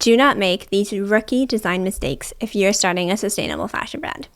Do not make these rookie design mistakes if you're starting a sustainable fashion brand.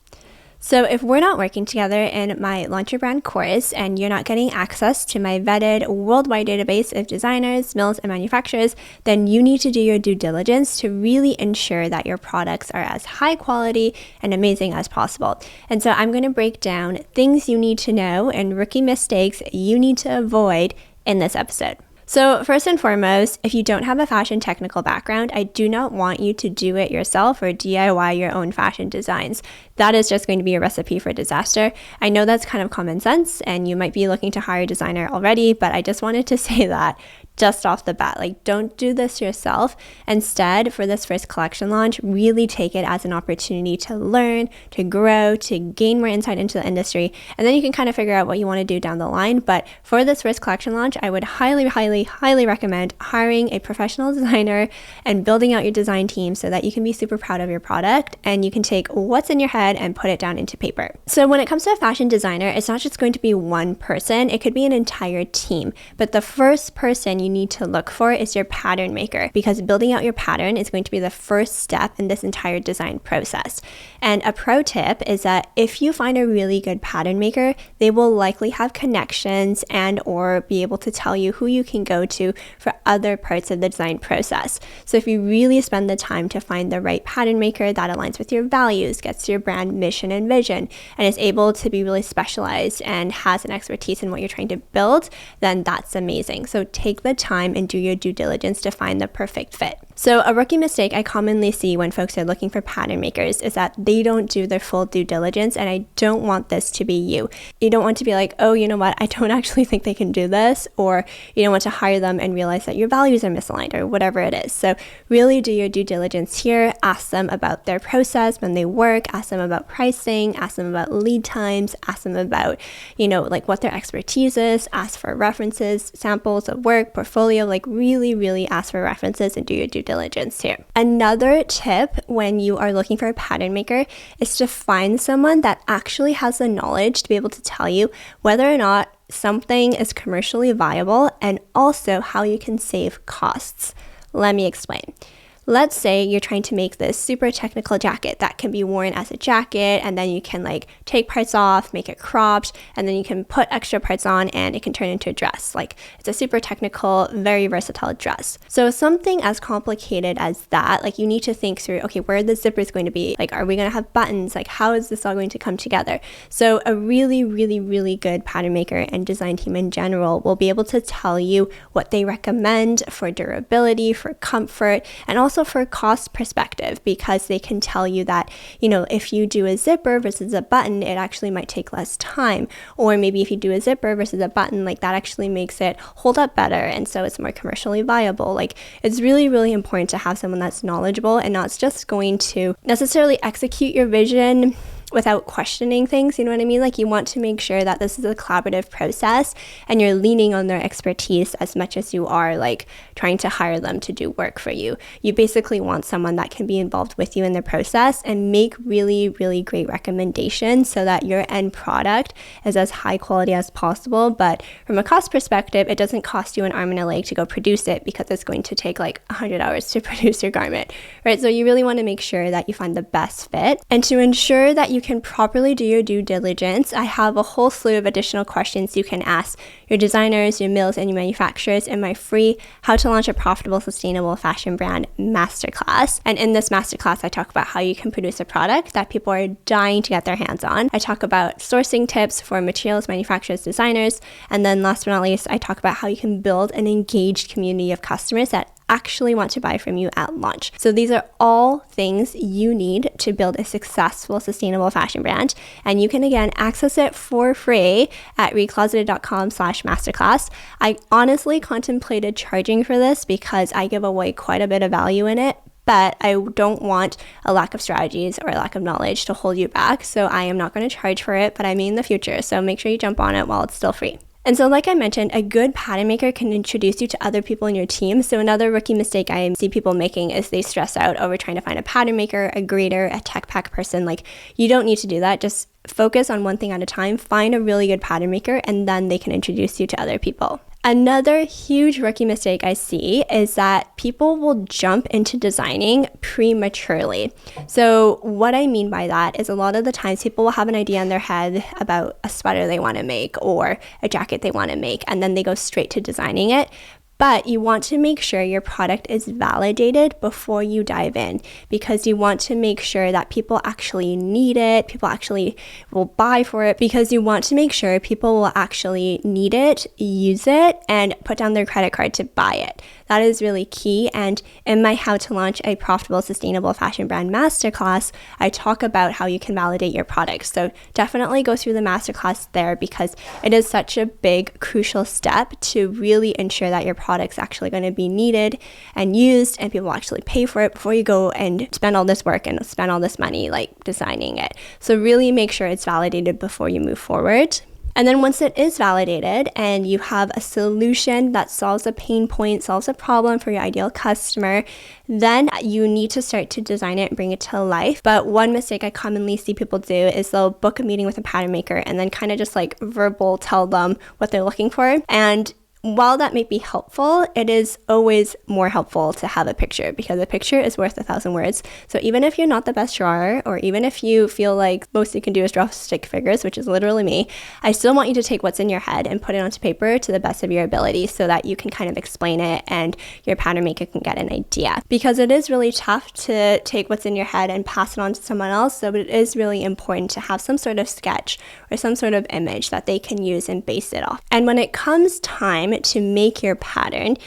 So if we're not working together in my Launch Your Brand course and you're not getting access to my vetted worldwide database of designers, mills, and manufacturers, then you need to do your due diligence to really ensure that your products are as high quality and amazing as possible. And so I'm going to break down things you need to know and rookie mistakes you need to avoid in this episode. So first and foremost, if you don't have a fashion technical background, I do not want you to do it yourself or DIY your own fashion designs. That is just going to be a recipe for disaster. I know that's kind of common sense and you might be looking to hire a designer already, but I just wanted to say that just off the bat, like don't do this yourself. Instead, for this first collection launch, really take it as an opportunity to learn, to grow, to gain more insight into the industry, and then you can kind of figure out what you want to do down the line. But for this first collection launch, I would highly recommend hiring a professional designer and building out your design team so that you can be super proud of your product and you can take what's in your head and put it down into paper. So when it comes to a fashion designer, it's not just going to be one person, it could be an entire team. But the first person you need to look for is your pattern maker, because building out your pattern is going to be the first step in this entire design process. And a pro tip is that if you find a really good pattern maker, they will likely have connections and or be able to tell you who you can go to for other parts of the design process. So if you really spend the time to find the right pattern maker that aligns with your values, gets your brand mission and vision, and is able to be really specialized and has an expertise in what you're trying to build, then that's amazing. So take the time and do your due diligence to find the perfect fit. So a rookie mistake I commonly see when folks are looking for pattern makers is that they don't do their full due diligence, and I don't want this to be you. You don't want to be like, oh, you know what, I don't actually think they can do this, or you don't want to hire them and realize that your values are misaligned or whatever it is. So really do your due diligence here. Ask them about their process when they work, ask them about pricing, ask them about lead times, ask them about, like what their expertise is, ask for references, samples of work, portfolio, like really ask for references and do your due diligence here. Another tip when you are looking for a pattern maker is to find someone that actually has the knowledge to be able to tell you whether or not something is commercially viable and also how you can save costs. Let me explain. Let's say you're trying to make this super technical jacket that can be worn as a jacket, and then you can like take parts off, make it cropped, and then you can put extra parts on and it can turn into a dress. Like it's a super technical, very versatile dress. So something as complicated as that, like you need to think through, okay, where are the zippers going to be? Like, are we going to have buttons? Like, how is this all going to come together? So a really good pattern maker and design team in general will be able to tell you what they recommend for durability, for comfort, and also for cost perspective, because they can tell you that, if you do a zipper versus a button, it actually might take less time. Or maybe if you do a zipper versus a button, like that actually makes it hold up better. And so it's more commercially viable. Like it's really important to have someone that's knowledgeable and not just going to necessarily execute your vision without questioning things, you know what I mean? Like you want to make sure that this is a collaborative process and you're leaning on their expertise as much as you are like trying to hire them to do work for you. You basically want someone that can be involved with you in the process and make really great recommendations so that your end product is as high quality as possible. But from a cost perspective, it doesn't cost you an arm and a leg to go produce it because it's going to take like 100 hours to produce your garment, right? So you really want to make sure that you find the best fit. And to ensure that you can properly do your due diligence, I have a whole slew of additional questions you can ask your designers, your mills, and your manufacturers in my free How to Launch a Profitable Sustainable Fashion Brand masterclass. And in this masterclass, I talk about how you can produce a product that people are dying to get their hands on. I talk about sourcing tips for materials, manufacturers, designers, and then last but not least, I talk about how you can build an engaged community of customers that actually want to buy from you at launch. So these are all things you need to build a successful, sustainable fashion brand. And you can, again, access it for free at recloseted.com/masterclass. I honestly contemplated charging for this because I give away quite a bit of value in it, but I don't want a lack of strategies or a lack of knowledge to hold you back. So I am not going to charge for it, but I mean in the future. So make sure you jump on it while it's still free. And so like I mentioned, a good pattern maker can introduce you to other people in your team. So another rookie mistake I see people making is they stress out over trying to find a pattern maker, a grader, a tech pack person. Like you don't need to do that. Just focus on one thing at a time, find a really good pattern maker, and then they can introduce you to other people. Another huge rookie mistake I see is that people will jump into designing prematurely. So what I mean by that is a lot of the times people will have an idea in their head about a sweater they want to make or a jacket they want to make, and then they go straight to designing it. But you want to make sure your product is validated before you dive in, because you want to make sure that people actually need it, people actually will buy for it, because you want to make sure people will actually need it, use it, and put down their credit card to buy it. That is really key. And in my How to Launch a Profitable Sustainable Fashion Brand Masterclass, I talk about how you can validate your products. So definitely go through the masterclass there, because it is such a big, crucial step to really ensure that your product's actually going to be needed and used and people actually pay for it before you go and spend all this work and spend all this money like designing it. So really make sure it's validated before you move forward. And then once it is validated and you have a solution that solves a pain point, solves a problem for your ideal customer, then you need to start to design it and bring it to life. But one mistake I commonly see people do is they'll book a meeting with a pattern maker and then kind of just like verbal tell them what they're looking for. And while that may be helpful, it is always more helpful to have a picture, because a picture is worth 1,000 words. So even if you're not the best drawer, or even if you feel like most you can do is draw stick figures, which is literally me, I still want you to take what's in your head and put it onto paper to the best of your ability so that you can kind of explain it and your pattern maker can get an idea. Because it is really tough to take what's in your head and pass it on to someone else, so it is really important to have some sort of sketch or some sort of image that they can use and base it off. And when it comes time to make your pattern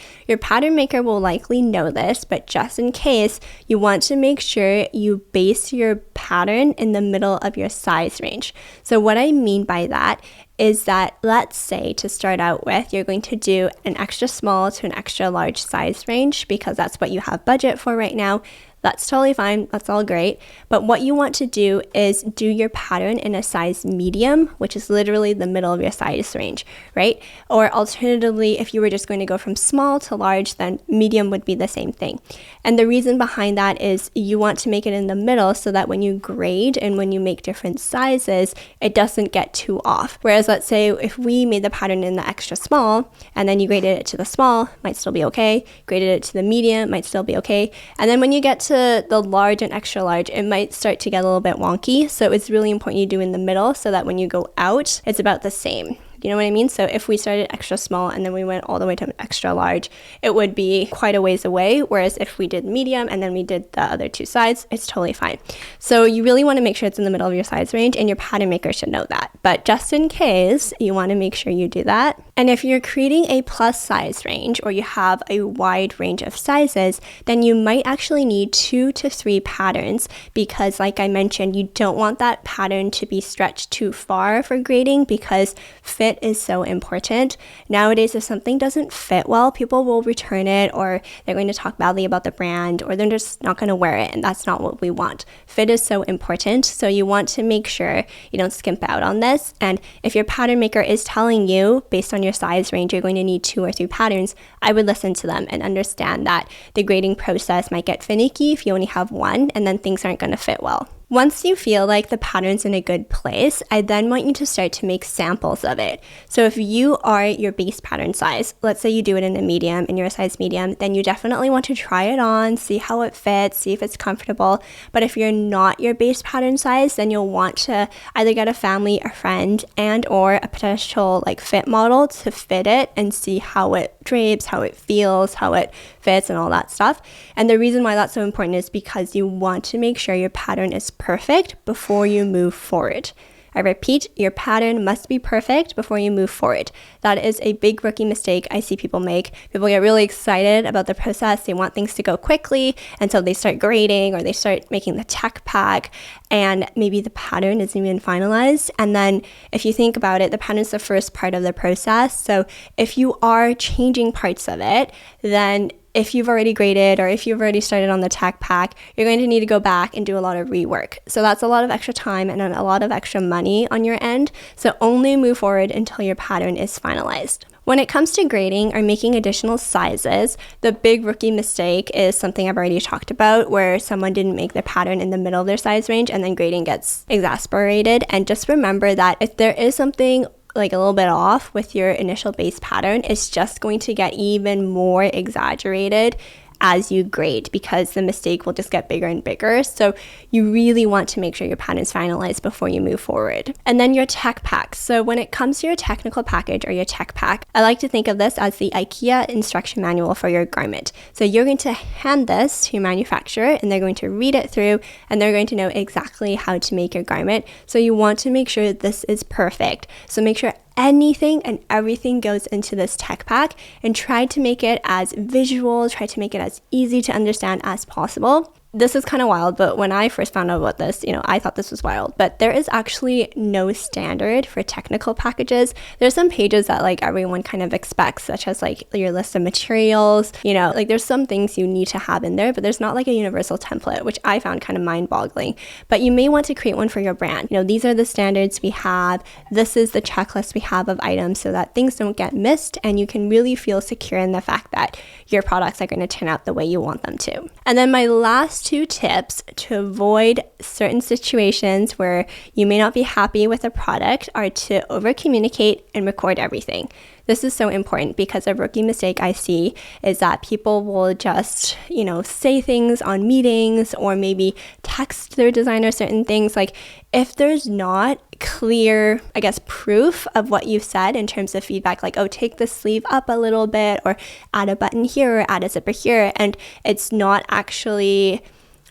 maker will likely know this, but just in case, you want to make sure you base your pattern in the middle of your size range. So what I mean by that is that, let's say to start out with, you're going to do an extra small to an extra large size range because that's what you have budget for right now. That's totally fine. That's all great. But what you want to do is do your pattern in a size medium, which is literally the middle of your size range, right? Or alternatively, if you were just going to go from small to large, then medium would be the same thing. And the reason behind that is you want to make it in the middle so that when you grade and when you make different sizes, it doesn't get too off. Whereas let's say if we made the pattern in the extra small and then you graded it to the small, might still be okay. Graded it to the medium, might still be okay. And then when you get to the large and extra large, it might start to get a little bit wonky. So it's really important you do in the middle so that when you go out, it's about the same. You know what I mean? So if we started extra small and then we went all the way to extra large, it would be quite a ways away. Whereas if we did medium and then we did the other two sides, it's totally fine. So you really want to make sure it's in the middle of your size range, and your pattern maker should know that. But just in case, you want to make sure you do that. And if you're creating a plus size range or you have a wide range of sizes, then you might actually need 2 to 3 patterns, because like I mentioned, you don't want that pattern to be stretched too far for grading, because fit is so important. Nowadays, if something doesn't fit well, people will return it, or they're going to talk badly about the brand, or they're just not going to wear it, and that's not what we want. Fit is so important, so you want to make sure you don't skimp out on this. And if your pattern maker is telling you, based on your size range, you're going to need 2 or 3 patterns, I would listen to them and understand that the grading process might get finicky if you only have one, and then things aren't going to fit well. Once you feel like the pattern's in a good place, I then want you to start to make samples of it. So if you are your base pattern size, let's say you do it in a medium, and you're a size medium, then you definitely want to try it on, see how it fits, see if it's comfortable. But if you're not your base pattern size, then you'll want to either get a family, a friend, and or a potential like fit model to fit it and see how it drapes, how it feels, how it fits, and all that stuff. And the reason why that's so important is because you want to make sure your pattern is perfect before you move forward. I repeat, your pattern must be perfect before you move forward. That is a big rookie mistake I see people make. People get really excited about the process. They want things to go quickly, and so they start grading or they start making the tech pack, and maybe the pattern isn't even finalized. And then if you think about it, the pattern is the first part of the process. So if you are changing parts of it, then if you've already graded or if you've already started on the tech pack, you're going to need to go back and do a lot of rework. So that's a lot of extra time and a lot of extra money on your end. So only move forward until your pattern is finalized. When it comes to grading or making additional sizes, the big rookie mistake is something I've already talked about, where someone didn't make the pattern in the middle of their size range and then grading gets exasperated. And just remember that if there is something like a little bit off with your initial base pattern, it's just going to get even more exaggerated as you grade, because the mistake will just get bigger and bigger. So you really want to make sure your pattern is finalized before you move forward. And then your tech pack. So when it comes to your technical package or your tech pack, I like to think of this as the IKEA instruction manual for your garment. So you're going to hand this to your manufacturer and they're going to read it through and they're going to know exactly how to make your garment. So you want to make sure this is perfect. So make sure anything and everything goes into this tech pack and try to make it as visual, try to make it as easy to understand as possible. This is kind of wild, but when I first found out about this, I thought this was wild. But there is actually no standard for technical packages. There's some pages that like everyone kind of expects, such as like your list of materials, like there's some things you need to have in there, but there's not like a universal template, which I found kind of mind-boggling. But you may want to create one for your brand. These are the standards we have. This is the checklist we have of items so that things don't get missed and you can really feel secure in the fact that your products are going to turn out the way you want them to. And then my last 2 tips to avoid certain situations where you may not be happy with a product are to over communicate and record everything. This is so important because a rookie mistake I see is that people will just, say things on meetings or maybe text their designer certain things. Like if there's not clear, proof of what you've said in terms of feedback, like, oh, take the sleeve up a little bit or add a button here or add a zipper here, and it's not actually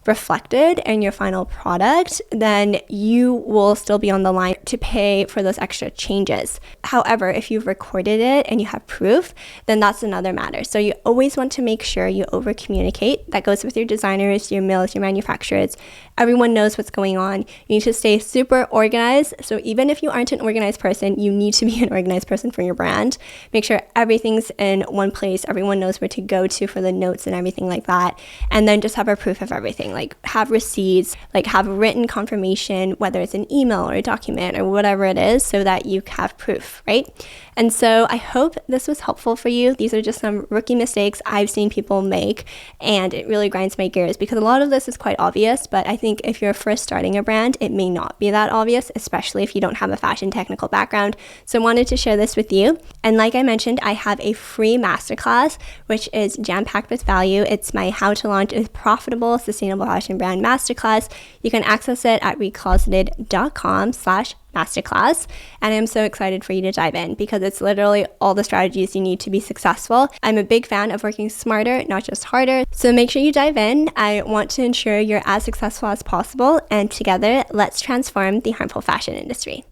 reflected in your final product, then you will still be on the line to pay for those extra changes. However, if you've recorded it and you have proof, then that's another matter. So you always want to make sure you over communicate. That goes with your designers, your mills, your manufacturers. Everyone knows what's going on. You need to stay super organized. So even if you aren't an organized person, you need to be an organized person for your brand. Make sure everything's in one place. Everyone knows where to go to for the notes and everything like that. And then just have a proof of everything. Like have receipts, like have written confirmation, whether it's an email or a document or whatever it is, so that you have proof, right? And so I hope this was helpful for you. These are just some rookie mistakes I've seen people make, and it really grinds my gears because a lot of this is quite obvious, but I think if you're first starting a brand, it may not be that obvious, especially if you don't have a fashion technical background. So I wanted to share this with you. And like I mentioned, I have a free masterclass, which is jam-packed with value. It's my How to Launch a Profitable Sustainable Fashion Brand Masterclass. You can access it at recloseted.com/masterclass. And I'm so excited for you to dive in because it's literally all the strategies you need to be successful. I'm a big fan of working smarter, not just harder. So make sure you dive in. I want to ensure you're as successful as possible. And together, let's transform the harmful fashion industry.